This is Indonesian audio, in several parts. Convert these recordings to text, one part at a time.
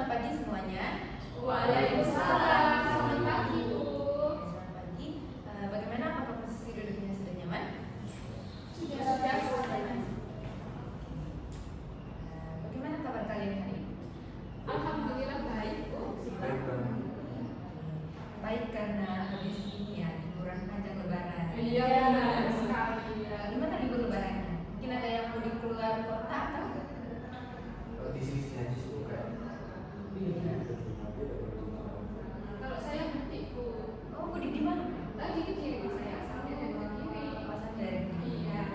selamat pagi semuanya. Waalaikumsalam, selamat pagi Bu. Selamat pagi. Bagaimana, apakah posisi duduknya sudah nyaman? Sudah. Bagaimana kabar kalian hari ini? Alhamdulillah baik Bu. Baik karena habis ini ya liburan panjang lebaran. Iya benar sekali. Gimana libur lebarannya? Mungkin ada yang mudik keluar kota atau? Di sini aja sih bukan. Kalau saya mudik Bu. Oh, mudik di mana? Lagi ke kiri saya asalnya dari kiri. Pasar dari Iya.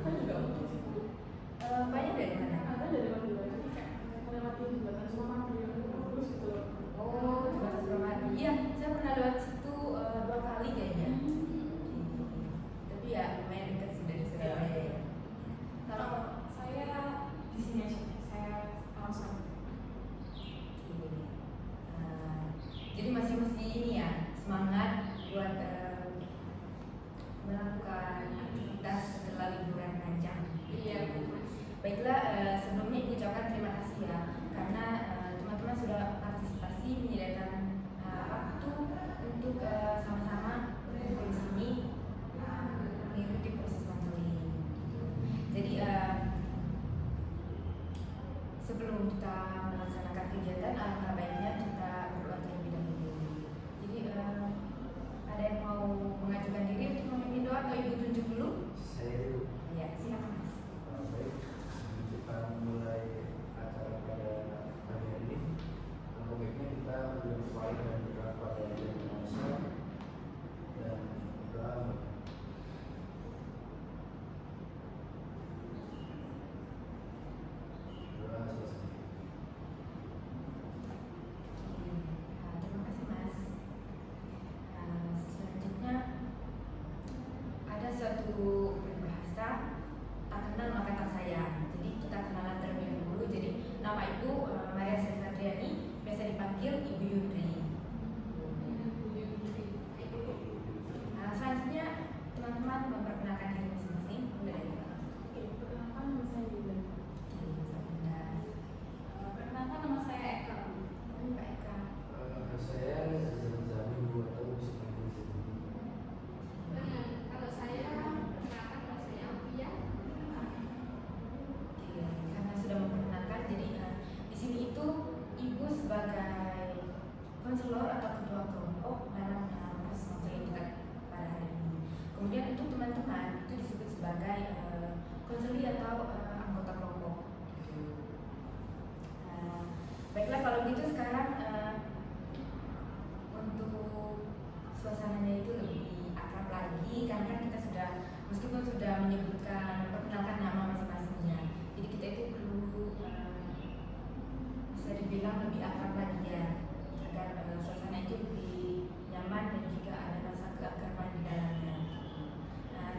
Saya juga mudik sih Bu. banyak dari mana? Ada dari Madura, jadi kayak melewati jembatan Suramadu yang bagus gitu loh. Oh, Jembatan Suramadu. Iya, saya pernah lewat situ 2 kali kayaknya. Tapi ya lumayan dekat sih dari Surabaya ya. Kalau saya di sini aja, saya kawasan. Jadi masih ini ya, semangat buat melakukan aktivitas setelah liburan panjang. Iya Bu. Baiklah, sebelumnya Ibu ucapkan terima kasih ya, karena teman-teman sudah partisipasi menyediakan waktu untuk sama-sama berkumpul di sini mengikuti proses konseling. Jadi sebelum kita melaksanakan kegiatan, alangkah baiknya kita berdoa terlebih dahulu. Jadi ada yang mau mengajukan diri untuk memimpin doa atau Ibu tunjuk dulu? Saya dulu. Ya, silakan Mas. Baik, kita mulai acara pada pagi hari ini. Baiknya kita berdoa dan berdoa pada Yang Maha Esa dan doa. Doa selesai. Terima kasih Mas. Selanjutnya ada suatu peribahasa, tak kenal maka tak sayang. Jadi kita kenalan terlebih dahulu. Jadi nama Ibu Maria Sefadriani, biasa dipanggil Ibu Yundri. Selanjutnya teman-teman memperkenalkan diri masing-masing. Boleh dari mana? Perkenalkan nama saya Dinda. Perkenalkan nama saya Eka. Pak Eka. Saya Zami buat tahu seperti itu. Kalau saya perkenalkan nama saya Alfia. Karena sudah memperkenalkan, jadi di sini itu Ibu sebagai konselor atau ketua kelompok dalam proses konseling kita pada hari ini. Kemudian untuk teman-teman itu disebut sebagai konseli atau anggota kelompok. Baiklah, kalau gitu sekarang untuk suasananya itu lebih akrab lagi, karena kan kita sudah, meskipun sudah menyebutkan memperkenalkan nama masing-masingnya, jadi kita itu perlu bisa dibilang lebih akrab lagi ya, agar suasana itu lebih nyaman dan juga ada rasa keakraban di dalamnya.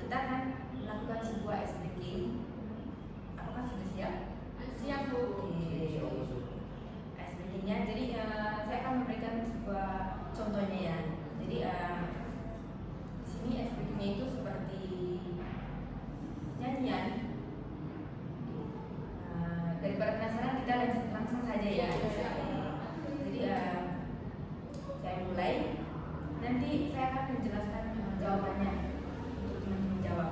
Kita akan melakukan sebuah ice breaking. Apakah sudah siap? Siap Bu. Oke. Ice breakingnya, jadi saya akan memberikan sebuah contohnya ya. Jadi di sini ice breakingnya itu seperti nyanyian. Daripada penasaran, kita langsung saja ya. Jadi saya mulai. Nanti saya akan menjelaskan jawabannya untuk teman-teman jawab.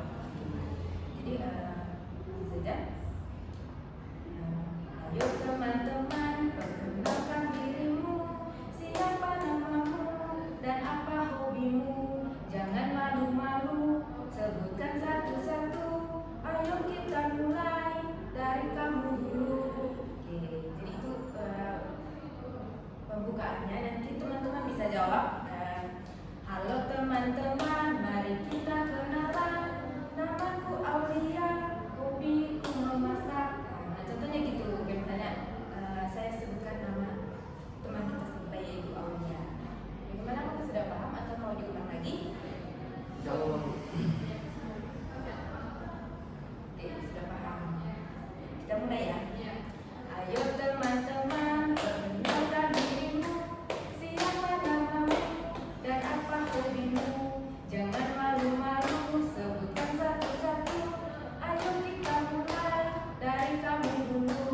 Jadi langsung saja. Ayo teman-teman, perkenalkan dirimu. Siapa namamu dan apa hobimu? Jangan malu-malu, sebutkan satu-satu. Ayo kita mulai dari kamu dulu. Oke, jadi itu pembukaannya. Nanti teman-teman bisa jawab. Halo teman-teman, mari kita kenalan. Namaku Aulia, hobiku memasak. Nah, contohnya gitu. Kayak misalnya saya sebutkan nama teman kita sebelah, yaitu Aulia. Bagaimana, apakah sudah paham atau mau diulang lagi? Kalau Oke, sudah paham. Kita mulai ya. Iya. Ayo teman-teman, perkenalkan dirimu. Siapa namamu dan apa hobimu? Jangan malu-malu, sebutkan satu-satu. Ayo kita mulai dari kamu dulu.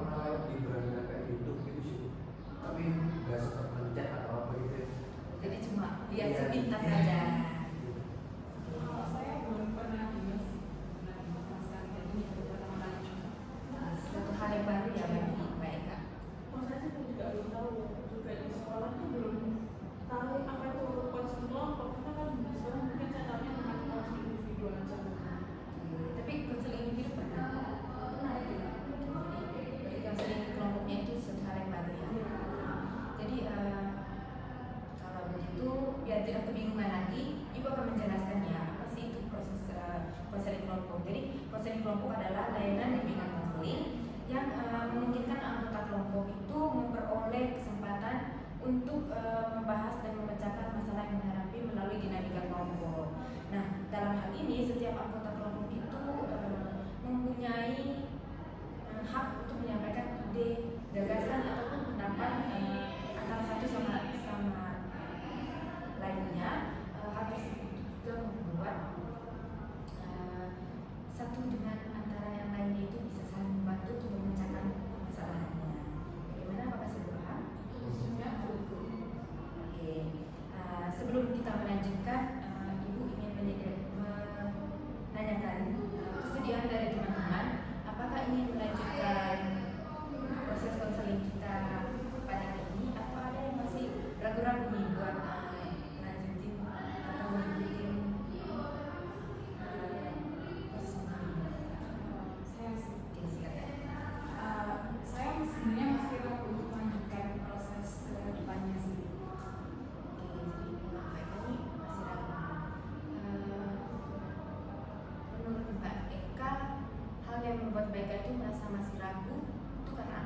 pernah di beranda kayak YouTube gitu sih, tapi nggak sempat mencet atau apa gitu ya. Jadi cuma lihat Iya. sepintas Iya. saja. Gitu. Kalau saya belum pernah dengar sih, pernah dengar sama sekali, dan ini baru pertama kali juga. Suatu hal yang baru ya bagi Mbak Eka. Oh, saya sih juga belum tahu, juga di sekolah tuh belum tahu apa itu counseling kelompok, karena kan di sekolah mungkin saya tahunya tentang counseling individu aja. Tapi konseling individu pernah. Jadi konseling kelompoknya itu suatu hal yang baru ya. Jadi kalau begitu biar tidak kebingungan lagi, Ibu akan menjelaskan ya apa sih itu proses konseling kelompok. Jadi konseling kelompok adalah layanan bimbingan konseling yang memungkinkan anggota kelompok itu memperoleh kesempatan untuk membahas dan memecahkan masalah yang menghadapi melalui dinamika kelompok. Nah, dalam hal ini setiap anggota kelompok itu mempunyai hak untuk menyampaikan ide, gagasan ataupun pendapat antara satu sama lainnya. Hal tersebut juga membuat satu dengan antara yang lainnya itu bisa saling membantu untuk memecahkan masalahnya. Bagaimana Bapak Sebuah? Oke. Sebelum kita melanjutkan, Ibu ingin menanyakan kesediaan dari teman-teman. Apakah ingin melanjutkan proses konseling kita pada hari ini, atau ada yang masih ragu-ragu nih buat lanjutin atau mengikutin proses konseling? Saya sih, Oke, silakan. saya sebenarnya masih ragu untuk melanjutkan proses ke depannya sih. Oke, jadi Mbak Eka nih masih ragu. Menurut Mbak Eka, hal yang membuat Mbak Eka itu merasa masih ragu itu karena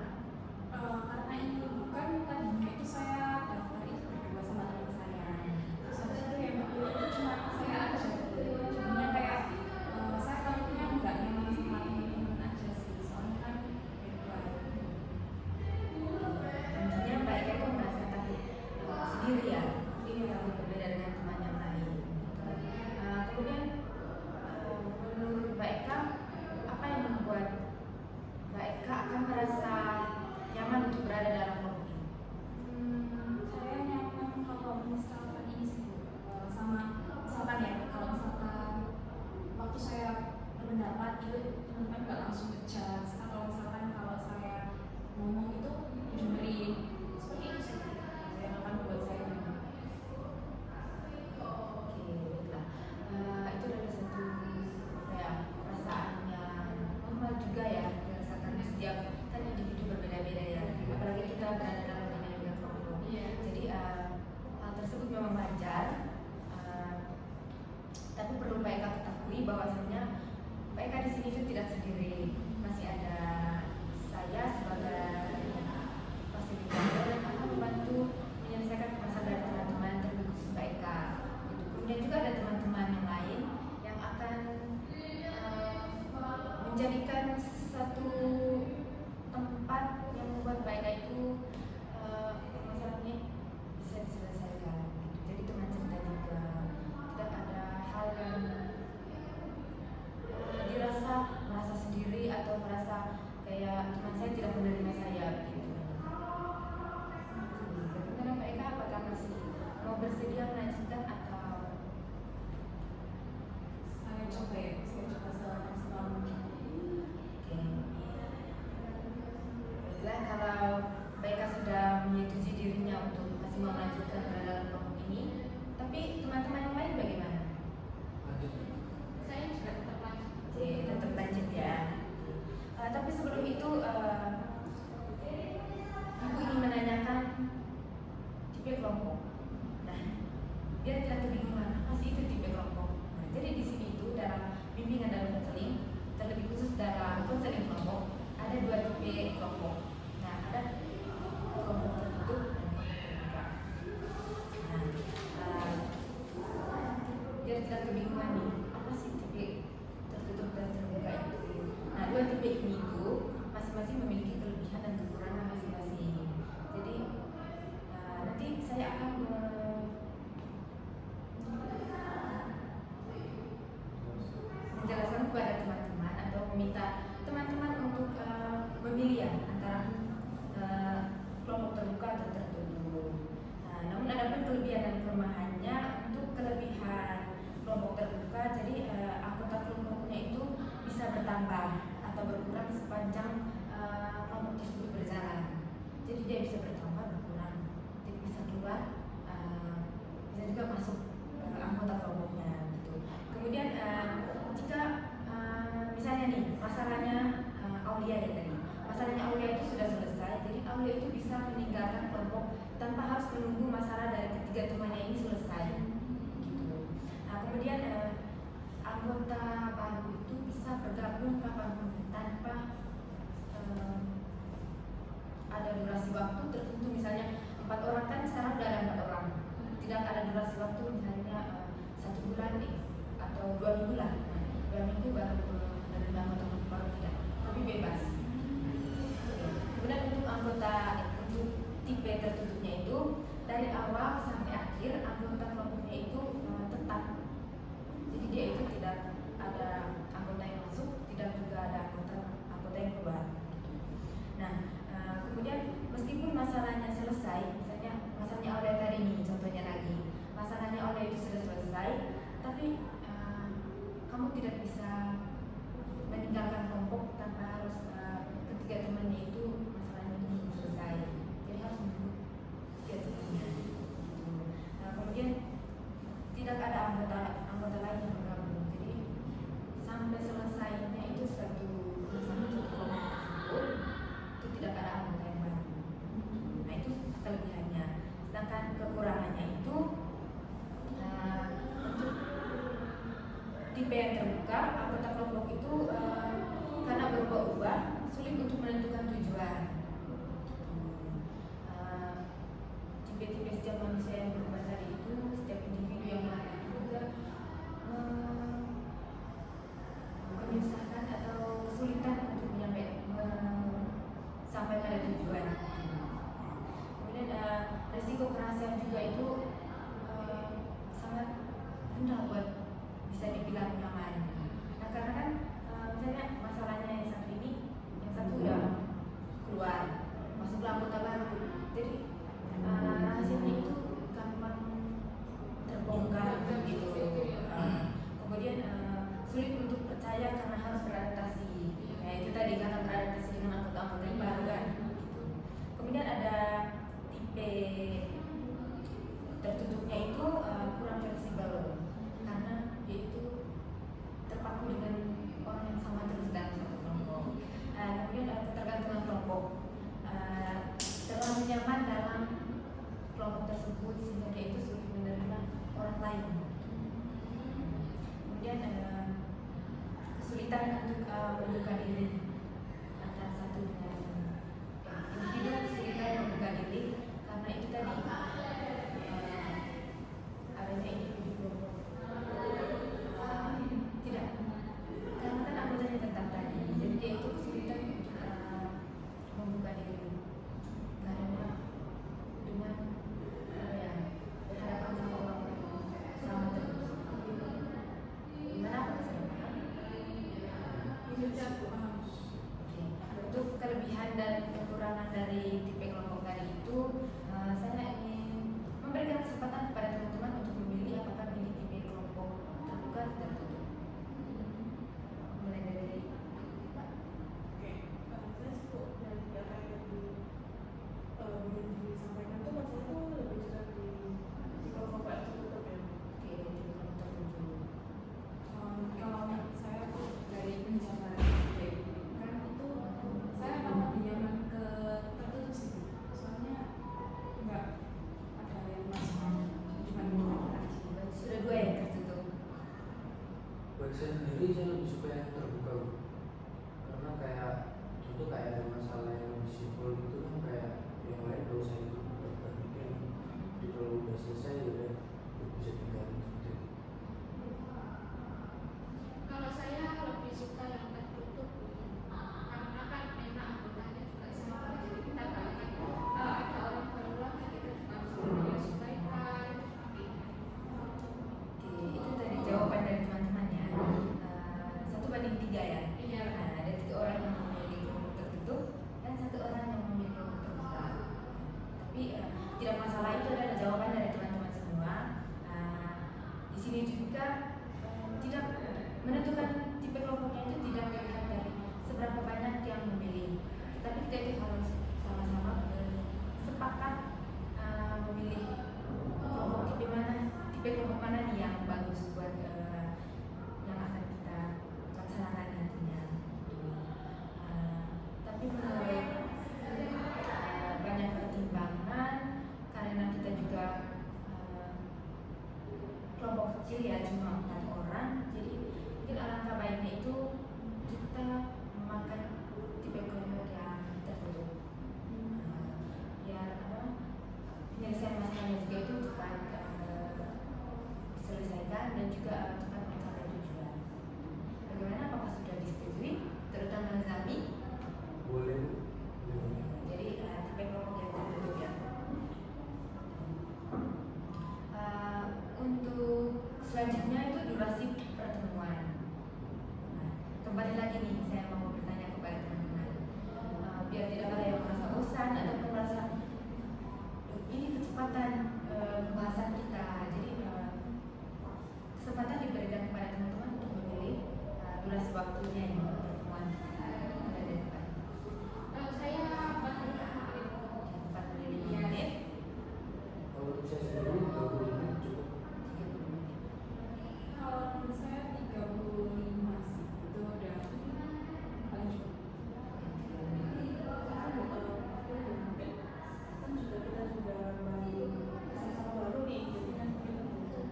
apa? Karena ini bukan tadinya itu saya daftar itu berdua sama teman saya. Terus habis itu yang berdua itu cuma saya aja. Jadinya kayak saya takutnya nggak nyaman sama teman-teman aja sih. Soalnya kan beda. Intinya Mbak Eka itu merasa takut sendiri ya, takut berbeda dengan teman yang lain. Kemudian menurut Mbak Eka, apa yang membuat Mbak Eka akan merasa nyaman untuk berada dalam kelompok ini? Saya nyaman kalau misalkan ini sih sama misalkan ya, kalau misalkan waktu saya berpendapat itu teman-teman nggak langsung ngejudge, atau misalkan kalau saya ngomong itu dengerin, seperti itu sih yang akan buat saya nyaman. Oke, baiklah. Itu adalah satu perasaan yang normal juga ya dirasakan setiap kan individu berbeda-beda ya. Apalagi kita berada dalam dinamika kelompok. Iya. Jadi hal tersebut memang wajar. Tapi perlu Mbak Eka ketahui bahwasanya Mbak Eka di sini itu tidak sendiri. Masih ada saya sebagai fasilitator yang akan membantu menyelesaikan masalah dari teman-teman, terlebih khusus Mbak Eka. Kemudian juga ada teman-teman yang lain yang akan menjadikan satu tempat yang membuat Mbak Eka itu masalahnya bisa diselesaikan. Gitu. Jadi teman cerita juga, tidak ada hal yang merasa sendiri atau merasa kayak teman saya tidak menerima saya gitu. Bagaimana Mbak Eka, apakah masih mau bersedia melanjutkan atau Saya coba ya, saya coba semaksimal mungkin. oke? Baiklah, kalau Mbak Eka sudah menyetujui dirinya untuk masih mau melanjutkan dalam kelompok ini, tapi teman-teman yang lain bagaimana? Lanjut. Saya juga tetap lanjut. Oke, tetap lanjut ya. Tapi sebelum itu, Ibu ingin menanyakan tipe kelompok. Nah, biar tidak kebingungan, apa sih itu tipe kelompok? Nah, jadi di sini itu dalam bimbingan dalam konseling, terlebih khusus dalam konseling kelompok, ada dua tipe kelompok. Nah, ada kelompok tertutup dan kelompok terbuka. Nah, biar tidak kebingungan nih, apa sih tipe tertutup dan terbuka itu? Nah, dua tipe ini itu masing-masing memiliki kelebihan dan kekurangan masing-masing. Jadi nanti saya akan menjelaskan kepada teman-teman atau meminta teman-teman untuk memilih ya antara bertambah atau berkurang sepanjang kelompok tersebut berjalan. Jadi dia bisa bertambah berkurang, jadi bisa keluar, bisa juga masuk anggota kelompoknya gitu. Kemudian jika misalnya nih masalahnya Aulia ya tadi, masalahnya Aulia itu sudah selesai, jadi Aulia itu bisa meninggalkan kelompok tanpa harus menunggu masalah dari ketiga temannya ini selesai gitu. Nah kemudian anggota baru itu bisa bergabung kapanpun tanpa ada durasi waktu tertentu. Misalnya 4 orang kan sekarang udah ada 4 orang, tidak ada durasi waktu misalnya 1 bulan atau 2 minggu lah, 2 minggu baru menerima anggota baru, tidak, tapi bebas. Kemudian untuk anggota untuk tipe tertutupnya itu dari awal sampai akhir anggota kelompoknya itu tetap, jadi dia itu tidak ada anggota yang masuk, tidak juga ada anggota yang keluar. Nah kemudian meskipun masalahnya selesai, misalnya masalahnya Aulia tadi ini contohnya lagi, masalahnya Aulia itu sudah selesai, tapi kamu tidak bisa meninggalkan kelompok tanpa harus ketiga temannya itu masalahnya itu belum selesai, jadi harus menunggu ketiga temannya gitu. Nah kemudian tidak ada anggota lain yang bergabung, jadi sampai selesainya itu satu kelompok tersebut itu tidak ada anggota yang baru. Nah itu kelebihannya. Sedangkan kekurangannya itu untuk tipe yang terbuka, anggota kelompok itu karena berubah-ubah sulit untuk menentukan tujuan. Tipe-tipe setiap manusia yang berubah tadi itu, setiap individu yang mana juga menyusahkan atau kesulitan untuk sampai pada tujuan. Kemudian resiko kerahasiaan juga itu sangat rendah buat bisa dibilang nyaman. Nah karena kan misalnya masalahnya yang satu ini, yang satu udah keluar, masuklah anggota baru, jadi rahasianya itu gampang terbongkar gitu. Kemudian sulit untuk percaya karena harus beradaptasi. Nah itu tadi karena beradaptasi dengan anggota-anggota yang baru kan gitu. Kemudian ada tipe tertutupnya itu kurang fleksibel karena dia itu terpaku dengan orang yang sama terus dalam satu kelompok. Kemudian ada ketergantungan kelompok, terlalu nyaman dalam kelompok tersebut sehingga dia itu sulit menerima orang lain. Kemudian kesulitan untuk membuka diri antara satu dengan individu, kesulitan membuka diri karena itu tadi adanya individu kelompok tidak, karena kan anggotanya tetap tadi, jadi dia itu kesulitan membuka diri karena dengan berhadapan sama orang sama terus. Gimana apa saya paham? Oke. Untuk kelebihan dan kekurangan dari tipe kelompok tadi itu, saya ingin memberikan kesempatan kepada teman-teman untuk memilih apakah pilih tipe kelompok terbuka atau tertutup. Mulai dari Oke, saya cukup dari apa yang disampaikan tuh maksudnya tuh lebih jelas di kelompok yang tertutup ya. tipe kelompok tertutup. Kalau saya tuh dari penjabaran kan itu saya akan lebih nyaman ke tertutup sih, soalnya nggak ada yang masuk tapi kita itu harus sama-sama sepakat memilih tipe kelompok mana nih yang bagus buat yang akan kita laksanakan nantinya. Tapi menurut banyak pertimbangan, karena kita juga kelompok kecil ya, cuma 4 orang, jadi mungkin alangkah baiknya itu kita memakai tipe kelompok yang tertutup, biar penyelesaian masalahnya juga itu cepat diselesaikan dan juga cepat mencapai tujuan. Bagaimana, apakah sudah disetujui, terutama Zami? Boleh. Jadi tipe kelompok yang tertutup ya. Untuk selanjutnya itu durasi pertemuan. Nah, kembali lagi nih, saya mau bertanya kepada teman-teman, biar tidak ada yang merasa bosan ataupun merasa ini kecepatan pembahasan kita. Jadi kesempatan diberikan kepada teman-teman untuk memilih durasi waktunya ini pertemuan ada di depan. Kalau saya 45 menit. Kalau untuk saya sendiri 20 menit cukup. 30 menit. Kalau menurut saya 35 sih, itu udah paling cukup. Kan sudah kita sudah baru sama-sama baru nih, jadi kan kita butuh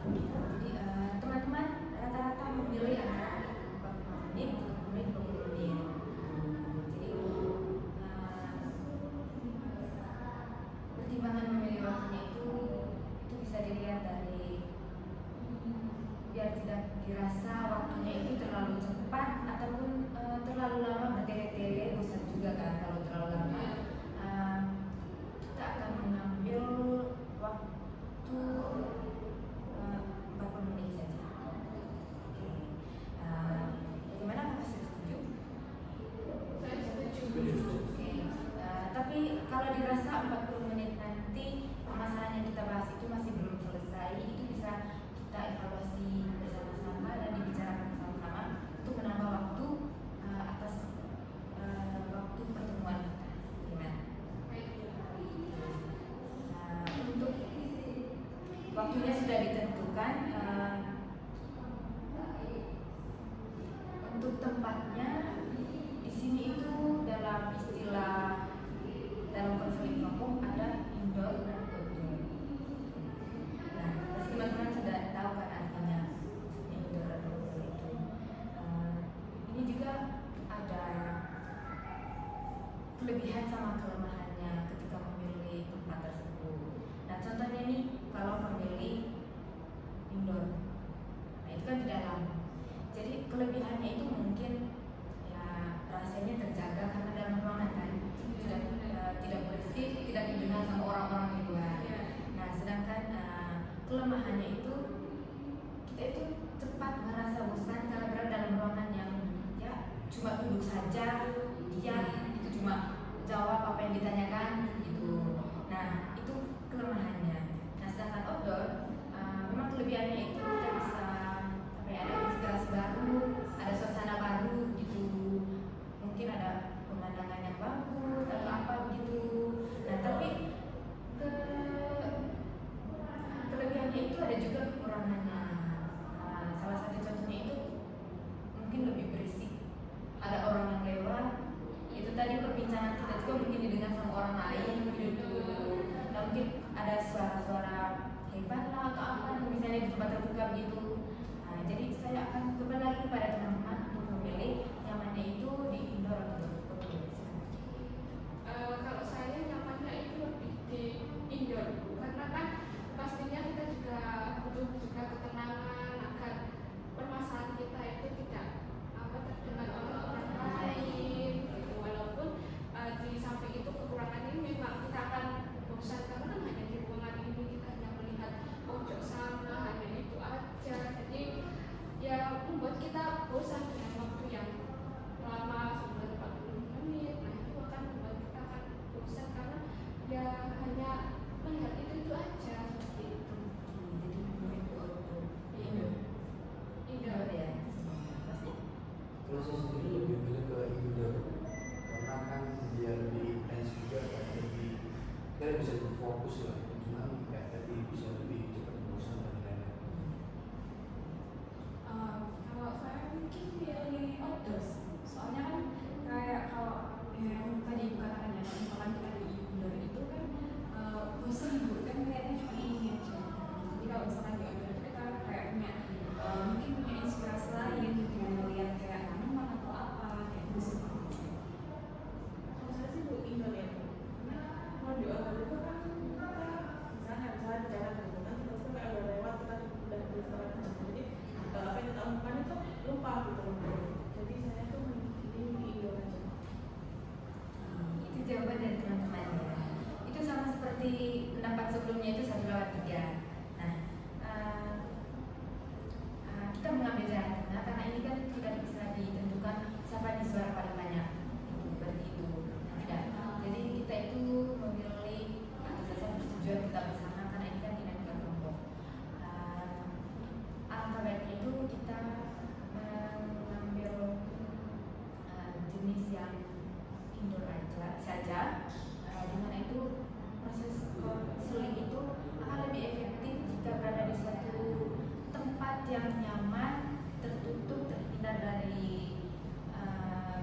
Jadi teman-teman rata-rata memilih antara 40 menit, 30 menit, 20 menit. Jadi pertimbangan memilih waktunya itu bisa dilihat dari biar tidak dirasa waktunya itu terlalu cepat ataupun terlalu lama bertele-tele, bosan juga kan kalau terlalu lama. Kita akan mengambil waktu 40 menit saja. Oke. Bagaimana, apakah sudah setuju? saya setuju. Oke. Tapi kalau dirasa 40 menit nanti permasalahan yang kita bahas itu masih belum selesai, itu bisa kita evaluasi bersama-sama dan dibicarakan bersama-sama untuk menambah waktu atas waktu pertemuan kita. Gimana? Untuk waktunya sudah ditentukan. Untuk tempatnya di sini itu dalam istilah dalam konseling kelompok ada indoor dan outdoor. Nah, pasti teman-teman sudah tahu kan artinya indoor dan outdoor itu. Ini juga ada kelebihan sama kelemahannya ketika memilih tempat tersebut. Nah, contohnya nih kalau memilih indoor, nah itu kan di dalam. Jadi kelebihannya itu mungkin ya rasanya terjaga karena dalam ruangan kan tidak bersih, tidak didengar sama orang-orang di luar. Nah, sedangkan kelemahannya itu kita itu cepat merasa bosan karena berada dalam ruangan yang ya cuma duduk saja, diam, itu cuma jawab apa yang ditanyakan gitu. Nah, itu kelemahannya. Nah, sedangkan outdoor memang kelebihannya itu kita bisa ada inspirasi baru, ada suasana baru gitu, mungkin ada pemandangan yang bagus atau apa begitu. Nah, tapi kelebihannya itu ada juga kekurangannya. Salah satu contohnya itu mungkin lebih berisik, ada orang yang lewat, itu tadi perbincangan kita juga mungkin didengar sama orang lain gitu. Jadi saya tuh memilih di Indo aja. Itu jawaban dari teman-teman ya. Itu sama seperti pendapat sebelumnya itu 1/3. Nah, kita mengambil jalan tengah karena ini kan tidak bisa ditentukan siapa di suara paling banyak. Itu berarti itu. Nah, tidak. Jadi kita itu memilih atas dasar persetujuan kita bersama karena ini kan dinamika kelompok. Alangkah baiknya itu kita mengambil jenis yang indoor saja, di mana itu proses konseling itu akan lebih efektif jika berada di suatu tempat yang nyaman, tertutup, terhindar dari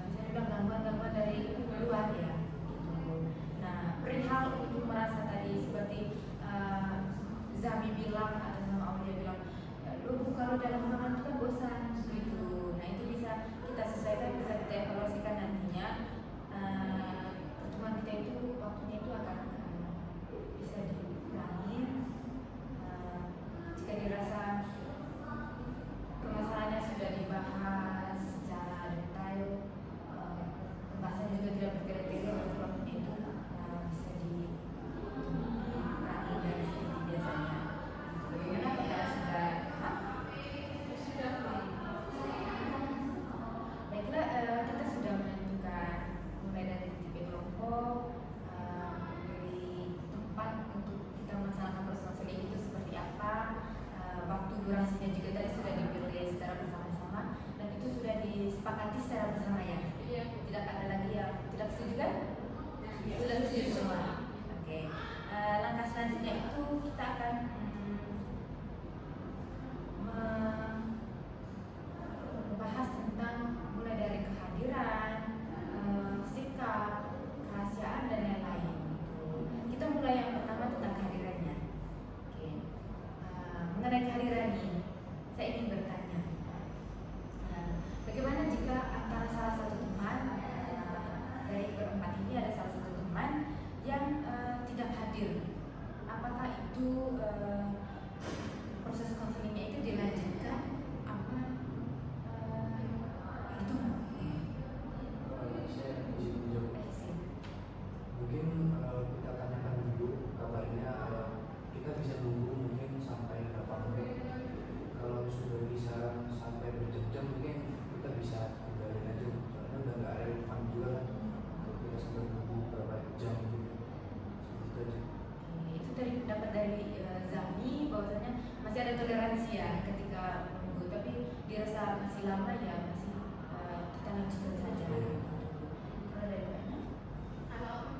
bisa dibilang gangguan-gangguan dari luar ya. Gitu. Nah, perihal untuk merasa tadi seperti Zami bilang atau sama Aulia bilang, kalau dalam ruangan itu kan bosan gitu. Nah, itu bisa kita sesuaikan, bisa kita evaluasikan nantinya. Pertemuan kita itu waktunya itu akan bisa dikurangin jika dirasa permasalahannya sudah dibahas secara detail, pembahasannya juga tidak bertele-tele, berarti waktunya itu bisa dikurangi dari seperti biasanya. Bagaimana apakah sudah? Baiklah, kita sudah menentukan mulai dari tipe kelompok, dari tempat untuk kita melaksanakan proses konseling itu seperti apa, waktu durasinya juga tadi sudah dipilih secara bersama-sama dan itu sudah disepakati secara bersama ya. Iya. Tidak ada lagi yang tidak setuju kan? Sudah setuju semua. Oke. Langkah selanjutnya itu kita akan membahas tentang mulai dari kehadiran, sikap, kerahasiaan dan lain-lain. Kita mulai yang pertama tentang kehadirannya. Oke. Mengenai kehadiran ini, saya ingin bertanya, bagaimana jika antara salah satu teman dari berempat ini ada salah satu teman yang tidak hadir? Apakah itu proses konselingnya itu dilanjutkan apa itu? Saya di sini jawab. Mungkin kita tanyakan dulu kabarnya, kita bisa nunggu mungkin sampai berapa menit. Kalau sudah bisa sampai berjam-jam mungkin kita bisa tinggalin aja, soalnya udah nggak relevan juga kan kalau kita sampai nunggu berapa jam gitu. Seperti itu aja. Itu dari pendapat dari Zami bahwasanya masih ada toleransi ya ketika menunggu, tapi dirasa masih lama ya masih kita lanjutkan saja. Kalau dari mana? Kalau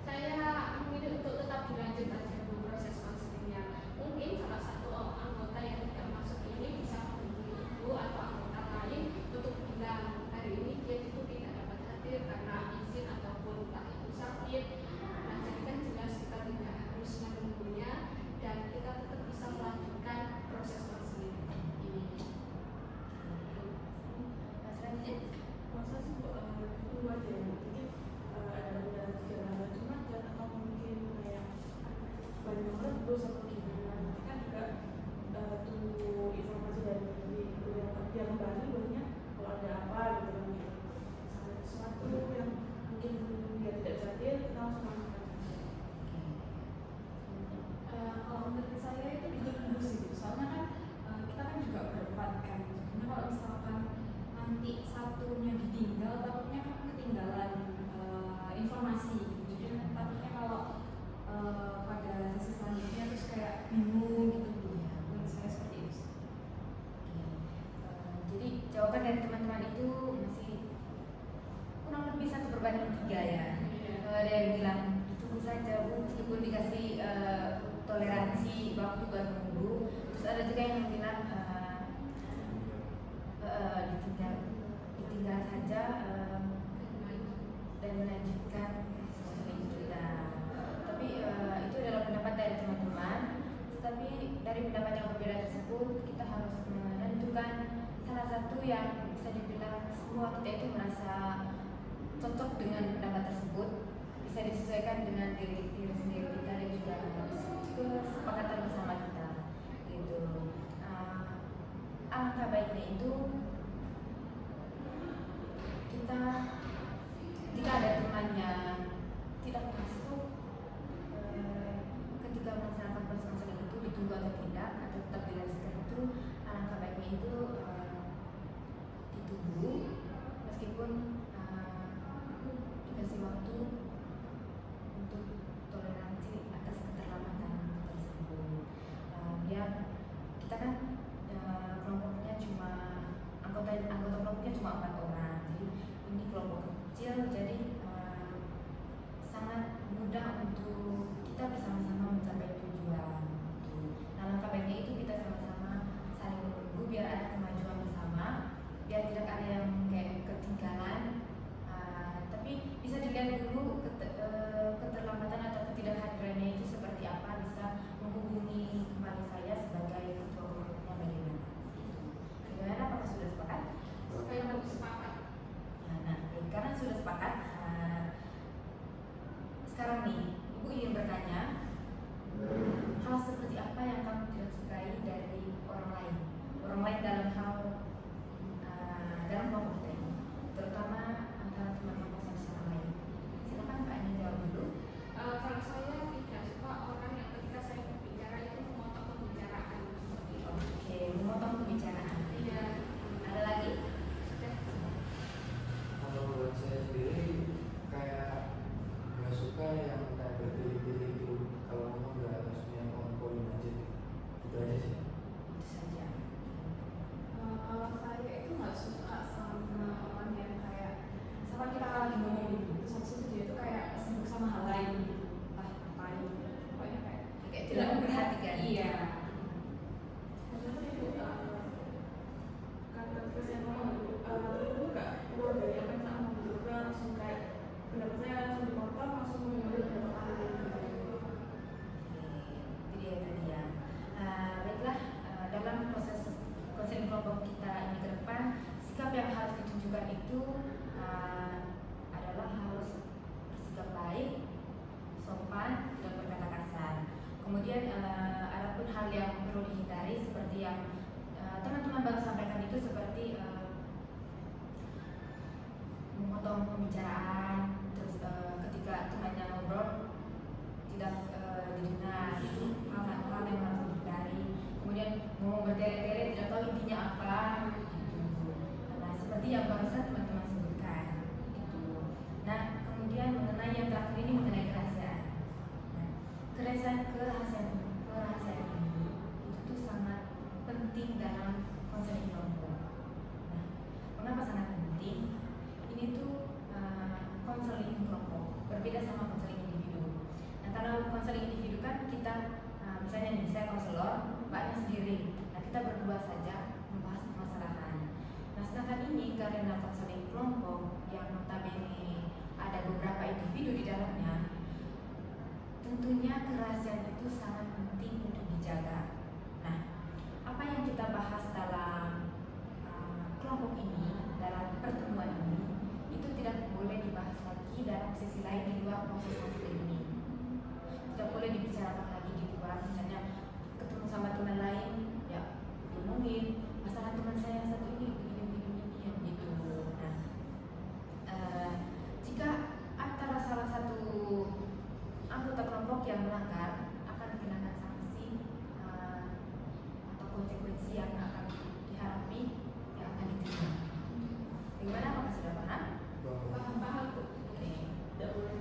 saya memilih untuk tetap dilanjutkan dulu proses konselingnya. Mungkin salah satu anggota yang tidak masuk ini bisa menghubungi ibu atau anggota lain untuk bilang hari ini dia itu tidak dapat hadir karena izin ataupun entah itu sakit. Nah, jadi kan jelas kita tidak harus menunggunya dan kita tetap bisa melanjutkan proses konseling ini. Selanjutnya, Masa sih dulu aja ya, mungkin ada segala macam dan atau mungkin kayak banyak orang terus atau gimana. Nanti kan juga tunggu informasi dari dia kembali banyak kalau ada apa gitu kan, gitu. Misalnya sesuatu yang mungkin dia tidak bisa hadir, kita langsung lakukan. Kalau menurut saya itu ditunggu sih, soalnya kan kita kan juga berempat kan. Sebenarnya kalau misalkan nanti satunya ditinggal, takutnya kan ketinggalan informasi. Jadi takutnya kalau pada sesi selanjutnya terus kayak bingung gitu. Menurut saya seperti itu. jadi jawaban dari teman-teman itu masih kurang lebih 1/3 ya. Ada yang bilang ditunggu saja Bu, meskipun dikasih toleransi waktu buat menunggu. Terus ada juga yang bilang ditinggal saja dan melanjutkan seperti itu. Tapi itu adalah pendapat dari teman-teman. Tetapi dari pendapat yang berbeda tersebut kita harus menentukan salah satu yang bisa dibilang semua kita itu merasa cocok dengan pendapat tersebut, bisa disesuaikan dengan diri sendiri kita dan juga kesepakatan bersama kita gitu. Alangkah baiknya itu kita ketika ada temannya tidak masuk, ketika melaksanakan proses konseling itu ditunggu atau tidak atau tetap dilanjutkan, itu alangkah baiknya itu ditunggu meskipun dikasih waktu untuk toleransi atas keterlambatan tersebut. Biar kita kan kelompoknya cuma anggota kelompoknya cuma 4 orang, jadi ini kelompok kecil, jadi sangat mudah untuk kita bersama-sama mencapai tujuan. Nah, langkah baiknya itu kita sama-sama saling menunggu biar ada kemajuan bersama, biar tidak ada yang kayak ketinggalan. Tapi bisa dilihat dulu keterlambatan atau ketidakhadirannya itu seperti apa, bisa menghubungi kembali saya sebagai ketua kelompoknya bagaimana. Bagaimana, apakah sudah sepakat? Saya baru sepakat. Nah, karena sudah sepakat, sekarang nih Ibu ingin bertanya, hal seperti apa yang kamu tidak sukai dari orang lain dalam hal dalam kelompok kita ini, terutama antara teman-teman secara lain. Silakan Pak Eni jawab dulu. Kalau saya tidak suka orang yang ketika saya berbicara itu memotong pembicaraan seperti itu. Oke, memotong pembicaraan. Iya. Ada lagi? Kalau buat saya sendiri kayak nggak suka yang kayak berpilih-pilih gitu, kalau ngomong nggak maksudnya poin aja gitu aja sih. Itu saja. Kalau saya itu nggak suka sama orang yang kayak sama kita lagi ngomong gitu, terus habis itu dia itu kayak sibuk sama hal lain gitu, entah ngapain, pokoknya kayak Tidak memperhatikan. Iya. Karena saya ngomong dulu nggak kurang dari apa yang saya ngomong dulu, kan langsung kayak pendapat saya langsung dipotong, langsung mengambil pendapat orang lain. Itu dia tadi ya. Baiklah, dalam proses konseling kelompok kita ini ke depan, sikap yang harus ditunjukkan itu adalah harus bersikap baik, sopan, tidak berkata kasar. Kemudian adapun hal yang perlu dihindari seperti yang teman-teman baru sampaikan itu, seperti memotong pembicaraan, terus ketika temannya ngobrol tidak didengar, itu hal yang harus dihindari. Kemudian ngomong bertele-tele tidak tahu intinya apa gitu. Nah, seperti yang barusan teman-teman sebutkan gitu. Nah, kemudian mengenai yang terakhir ini, mengenai kerahasiaan. Nah, kerahasiaan ini itu sangat penting dalam konseling kelompok. Nah, mengapa sangat penting? Ini tuh konseling kelompok berbeda sama konseling individu. Nah, kalau konseling individu kan kita misalnya nih, saya konselor, mbaknya sendiri. Nah, kita berdua saja membahas permasalahan. Nah, sedangkan ini karena konseling kelompok yang notabene ada beberapa individu di dalamnya, tentunya kerahasiaan itu sangat penting untuk dijaga. Nah, apa yang kita bahas dalam kelompok ini, dalam pertemuan ini, itu tidak boleh dibahas lagi dalam sesi lain di luar proses konseling ini. Tidak boleh dibicarakan lagi di luar, misalnya ketemu sama teman lain, ya diomongin masalah teman saya yang satu ini begini gitu. Nah, jika antara salah satu anggota kelompok yang melanggar, akan dikenakan sanksi atau konsekuensi yang akan dihadapi, yang akan diterima. Bagaimana, apakah sudah paham? Paham Bu. Oke. Tidak boleh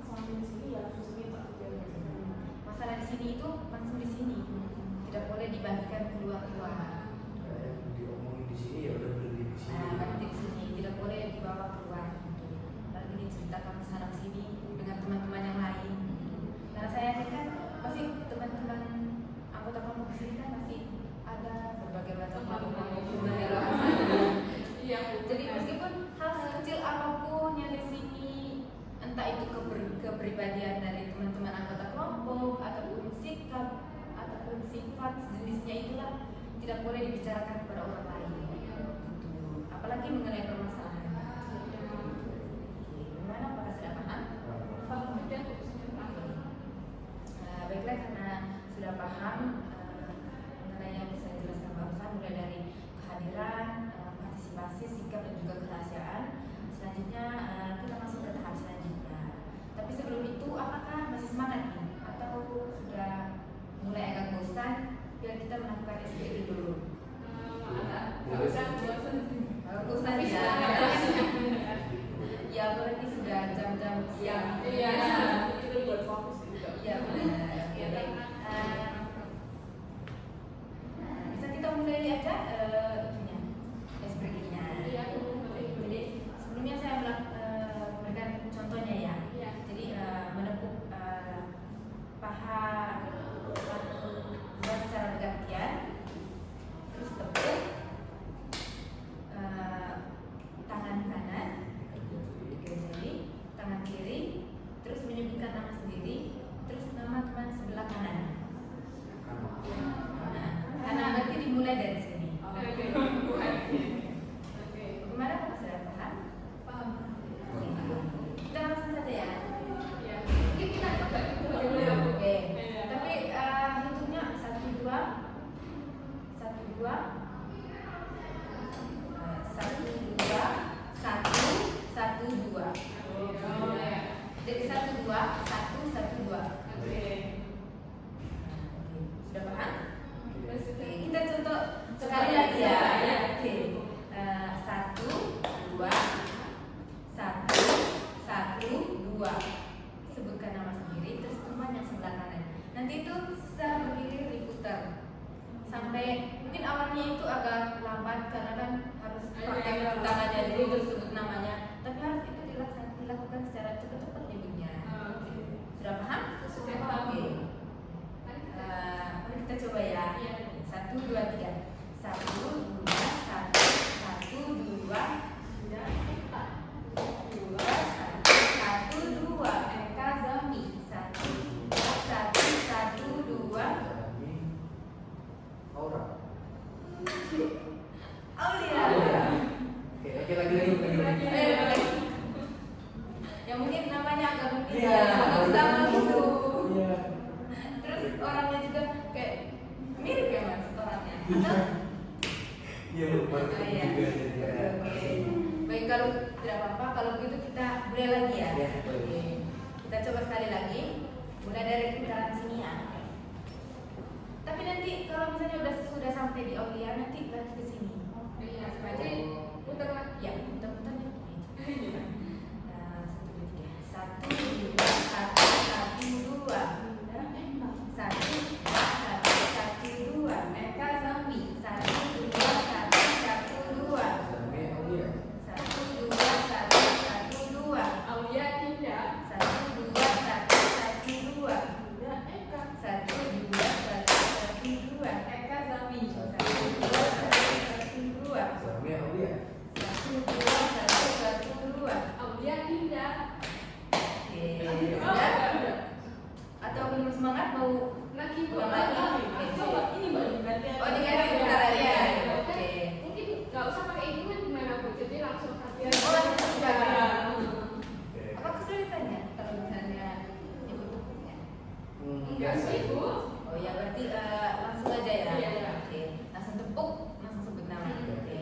sampai di sini ya langsung sini tak Masalah di sini itu langsung di sini, tidak boleh dibagikan keluar-keluar. Kayak yang diomongin di sini ya udah berhenti di sini. Nah, berhenti di sini, tidak boleh dibawa keluar. Lalu diceritakan kesana sini dengan teman-teman yang lain. Karena saya yakin kan pasti teman-teman anggota kelompok di sini kan masih ada berbagai macam kelompok dari luar sana. Iya. Jadi meskipun hal sekecil apapun yang di sini, entah itu kepribadian dari teman-teman anggota kelompok ataupun sikap ataupun sifat jenisnya, itulah tidak boleh dibicarakan kepada orang lain. Gitu. Apalagi mengenai permasalahan. Gimana, apakah sudah paham? Kemudian saya paham. Baiklah, karena sudah paham mengenai yang saya jelaskan barusan, mulai dari kehadiran, partisipasi, sikap dan juga kerahasiaan. selanjutnya kita masuk ke tahap selanjutnya. Tapi sebelum itu, apakah masih semangat nih? Atau sudah mulai agak bosan? Biar kita melakukan SPG dulu. bosan sih. Bosan Tapi ya. semangat. Ya, apalagi sudah jam-jam siang. Iya. Itu buat fokus juga. Iya benar. Oke, baik. Bisa kita mulai aja itunya, SPG-nya. Iya. Jadi sebelumnya saya memberikan contohnya ya. Iya. Jadi menepuk paha satu dua secara bergantian, terus tepuk tangan kanan, tiga jari, tangan kiri, terus menyebutkan nama sendiri, terus nama teman sebelah kanan. Nah, kanan berarti dimulai dari sini. Oke. Bagaimana, Bapak sudah paham? Paham. Kita langsung saja ya. Iya. Mungkin kita coba dulu dulu. Oke. Iya. Tapi hitungnya 1 2 1 2 1 2. Jadi 1 2 1 1 2. Oke. Sudah paham? Terus Oke, kita contoh sekali lagi ya. Oke. 1 2 1 1 2. Sebutkan nama sendiri, terus teman yang sebelah kanan. Nanti itu secara berdiri diputar sampai mungkin awalnya itu agak lambat karena kan harus pakai tangannya dulu terus sebut namanya. Tapi harus itu dilakukan secara cepat-cepat nyebutnya. Sudah paham? Sudah paham. Oke. Mari kita coba ya. Iya. 1 2 3. 1 2 1 1 2 Eka Zami 1 2 1 2 Zami Aura. Aulia. Oke, lagi. Ya mungkin namanya agak mungkin Iya. agak sama gitu. Iya. Terus orangnya juga kayak mirip ya Mas orangnya. Atau? Iya, lupa Oh, iya. juga jadi ya. Oke. Baik, kalau tidak apa-apa kalau begitu kita mulai lagi ya. Iya. Oke. Kita coba sekali lagi. Mulai dari putaran sini ya. Tapi nanti kalau misalnya sudah sampai di Aulia nanti lagi ke sini. Iya. Berarti putar lagi. Ya, muter-muter nih. 1 2 3. 1 2 1 1 2 1 1 1 2 Eka Zami 1 2 1 1 2 Zami Aulia. 1 2 1 1 2 Aulia tidak. 1 2 1 1 2 Udah, Eka. 1 2 1 1 2 Eka Zami 1 2 1 1 2 Zami Aulia. 1 2 1 1 2. Aulia tidak. Oke, sudah? Atau belum semangat mau Lagi ulang lagi? Coba ini Mbak diganti. Oh, diganti putaran ya. Oke. Oke. Mungkin nggak usah pakai hitungan gimana Bu. Jadi langsung latihan. Oh, langsung sudah. Oke. Apa kesulitannya kalau misalnya nyebut tepuknya? Enggak sih Bu. Oh ya, berarti langsung aja ya. Iya. Oke, langsung tepuk, langsung sebut nama. Oke.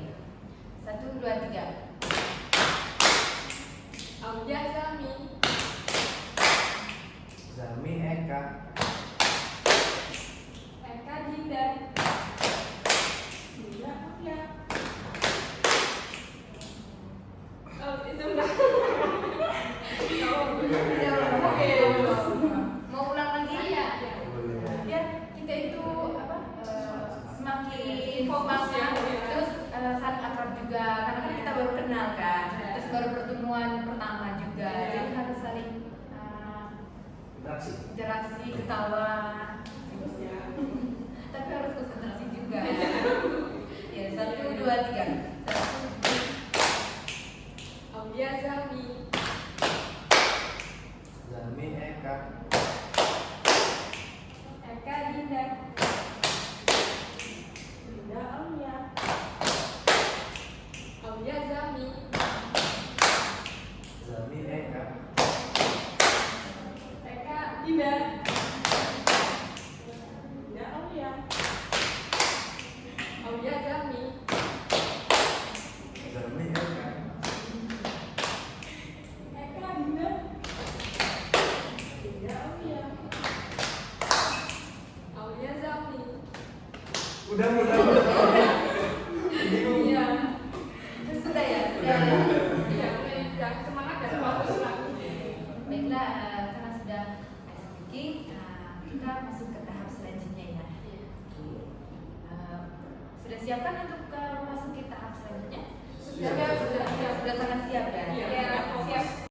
1 2 3. Aulia Zami. Zami Eka. Eka Dinda. Iya, Aulia. Oh, itu enggak. Oke. Mau ulang lagi? Iya. Biar kita itu apa? Semakin Fokus ya. Terus saling akrab juga karena kan kita baru kenal kan. Terus baru pertemuan pertama juga. Iya. Jadi harus saling Interaksi. interaksi, ketawa. Terus ya. Tapi harus konsentrasi juga. Ya, 1 2 3. Aulia Zami. Zami Eka. Eka Dinda. Udah, Aulia. Aulia Zami. Zami Eka. Eka Dinda. Udah, Aulia. Aulia Zami. Zami Eka. untuk memasuki tahap selanjutnya? Siap. Sudah sangat siap ya.